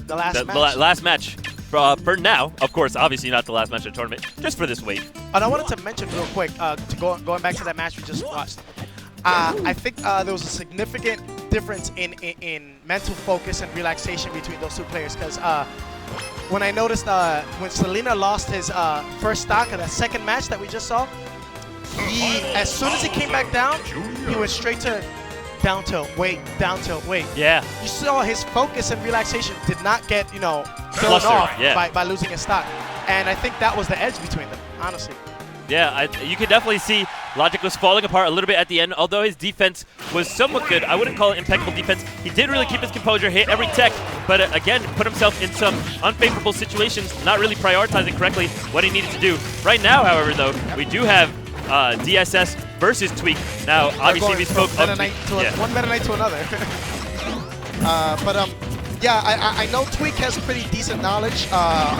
The last match. For now, of course, obviously not the last match of the tournament, just for this wave. And I wanted to mention real quick, going back to that match we just watched, I think there was a significant difference in mental focus and relaxation between those two players, because when I noticed when Selena lost his first stock of that second match that we just saw, as soon as he came back down, he went straight to down tilt, wait, down tilt, wait. Yeah. You saw his focus and relaxation did not get, thrown off by losing his stock. And I think that was the edge between them, honestly. Yeah, you could definitely see Logic was falling apart a little bit at the end, although his defense was somewhat good. I wouldn't call it impeccable defense. He did really keep his composure, hit every tech, but again, put himself in some unfavorable situations, not really prioritizing correctly what he needed to do. Right now, however, though, we do have DSS versus Tweek. Now, obviously, we spoke of one Meta Knight to another. Yeah, I know Tweek has pretty decent knowledge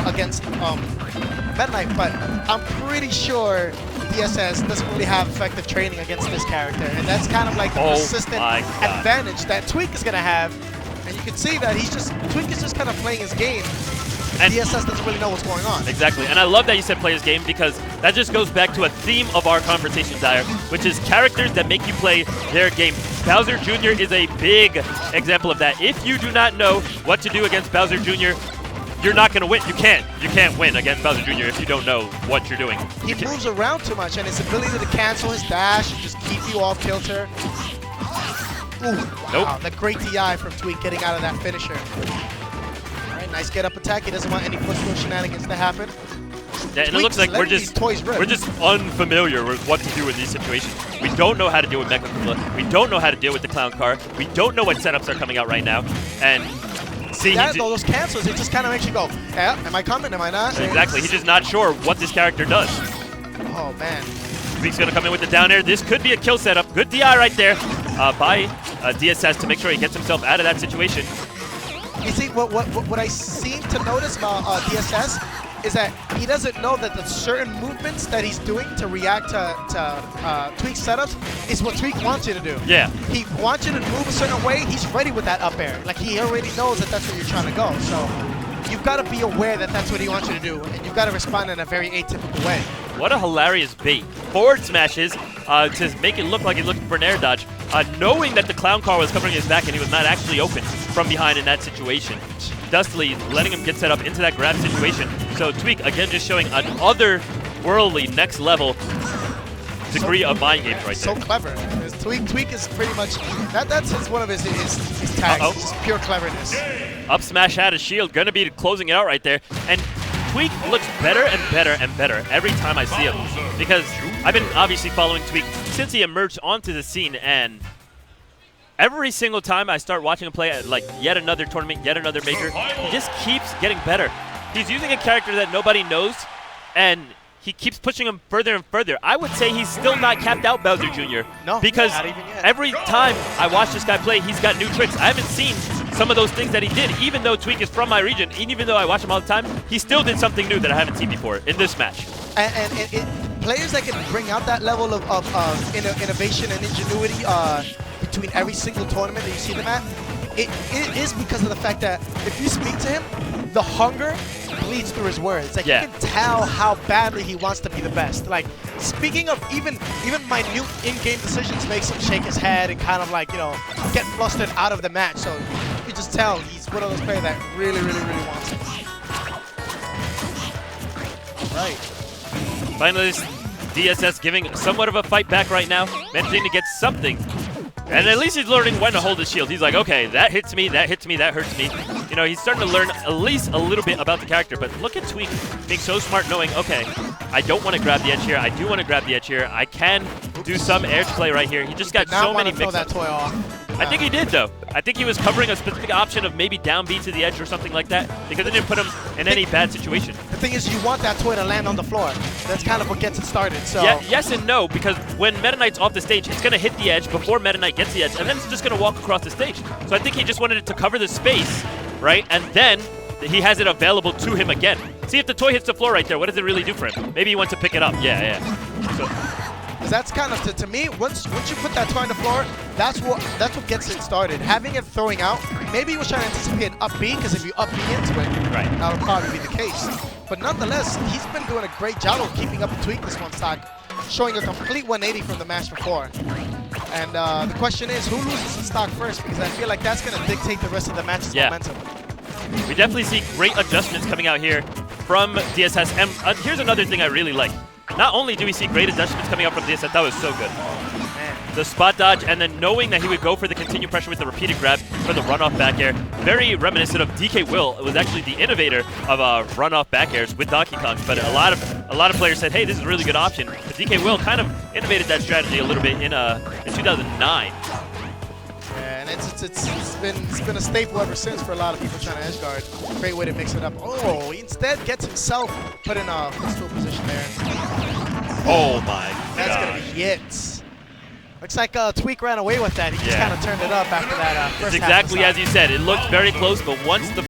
against Meta Knight, but I'm pretty sure DSS doesn't really have effective training against this character, and that's kind of like the persistent advantage that Tweek is going to have. And you can see that Tweek is just kind of playing his game. And DSS doesn't really know what's going on. Exactly, and I love that you said play his game, because that just goes back to a theme of our conversation, Dyer, which is characters that make you play their game. Bowser Jr. is a big example of that. If you do not know what to do against Bowser Jr., you're not going to win. You can't win against Bowser Jr. if you don't know what you're doing. He moves around too much, and his ability to cancel his dash and just keep you off kilter. Ooh, wow, nope. The great DI from Tweek getting out of that finisher. Nice get up attack. He doesn't want any footstool shenanigans to happen. Yeah, and it looks like we're just unfamiliar with what to do in these situations. We don't know how to deal with Mecha Kula. We don't know how to deal with the Clown Car. We don't know what setups are coming out right now. And see, those cancels, it just kind of makes you go, yeah, am I coming? Am I not? Exactly. He's just not sure what this character does. Oh man. Tweek's gonna come in with the down air. This could be a kill setup. Good DI right there by DSS to make sure he gets himself out of that situation. You see, what I seem to notice about DSS is that he doesn't know that the certain movements that he's doing to react to Tweek's setups is what Tweek wants you to do. Yeah. He wants you to move a certain way. He's ready with that up air. Like, he already knows that that's where you're trying to go. So you've got to be aware that that's what he wants you to do, and you've got to respond in a very atypical way. What a hilarious bait. Forward smashes to make it look like he's looking for an air dodge, knowing that the Clown Car was covering his back and he was not actually open from behind in that situation. Dustly letting him get set up into that grab situation. So Tweek, again, just showing an otherworldly, next level degree of mind games right there. So clever. Tweek is pretty much, that's one of his tags, just pure cleverness. Up smash out of shield, gonna be closing it out right there. And Tweek looks better and better and better every time I see him, because I've been obviously following Tweek since he emerged onto the scene, and every single time I start watching him play at like yet another tournament, yet another major, he just keeps getting better. He's using a character that nobody knows, and he keeps pushing him further and further. I would say he's still not capped out Bowser Jr. No, because not even yet. Every time I watch this guy play, he's got new tricks. I haven't seen some of those things that he did, even though Tweek is from my region, and even though I watch him all the time, he still did something new that I haven't seen before in this match. And players that can bring out that level of innovation and ingenuity between every single tournament that you see them at, it is because of the fact that if you speak to him, the hunger bleeds through his words. Like, you can tell how badly he wants to be the best. Like, speaking of even minute in-game decisions makes him shake his head and kind of like, get flustered out of the match. So you can just tell he's one of those players that really, really, really wants it. Right. Finally, DSS giving somewhat of a fight back right now, managing to get something. And at least he's learning when to hold his shield. He's like, okay, that hits me, that hits me, that hurts me. He's starting to learn at least a little bit about the character. But look at Tweek being so smart, knowing, okay, I don't want to grab the edge here. I do want to grab the edge here. I can do some edge play right here. He just got so many mix-ups. That toy off. I think he did, though. I think he was covering a specific option of maybe down B to the edge or something like that, because it didn't put him in any bad situation. The thing is, you want that toy to land on the floor. That's kind of what gets it started. So yeah, yes and no, because when Meta Knight's off the stage, it's going to hit the edge before Meta Knight gets the edge, and then it's just going to walk across the stage. So I think he just wanted it to cover the space, right? And then he has it available to him again. See if the toy hits the floor right there. What does it really do for him? Maybe he wants to pick it up. Yeah. So Because that's kind of, to me, once you put that toy on the floor, that's what gets it started. Having it throwing out, maybe he was trying to anticipate an up B, because if you up B into it, right, that'll probably be the case. But nonetheless, he's been doing a great job of keeping up with Tweek this one stock, showing a complete 180 from the match before. And the question is, who loses the stock first? Because I feel like that's going to dictate the rest of the match's momentum. We definitely see great adjustments coming out here from DSS. And here's another thing I really like. Not only do we see great adjustments coming out from DSS, that was so good. The spot dodge, and then knowing that he would go for the continued pressure with the repeated grab for the runoff back air. Very reminiscent of DK Will. It was actually the innovator of runoff back airs with Donkey Kong. But a lot of players said, hey, this is a really good option. But DK Will kind of innovated that strategy a little bit in 2009. And it's been a staple ever since for a lot of people trying to edge guard. Great way to mix it up. Oh, he instead gets himself put in a footstool position there. Oh my God. That's gonna be it. Looks like Tweek ran away with that. He just kind of turned it up after that first It's exactly as you said. It looked very close, but once the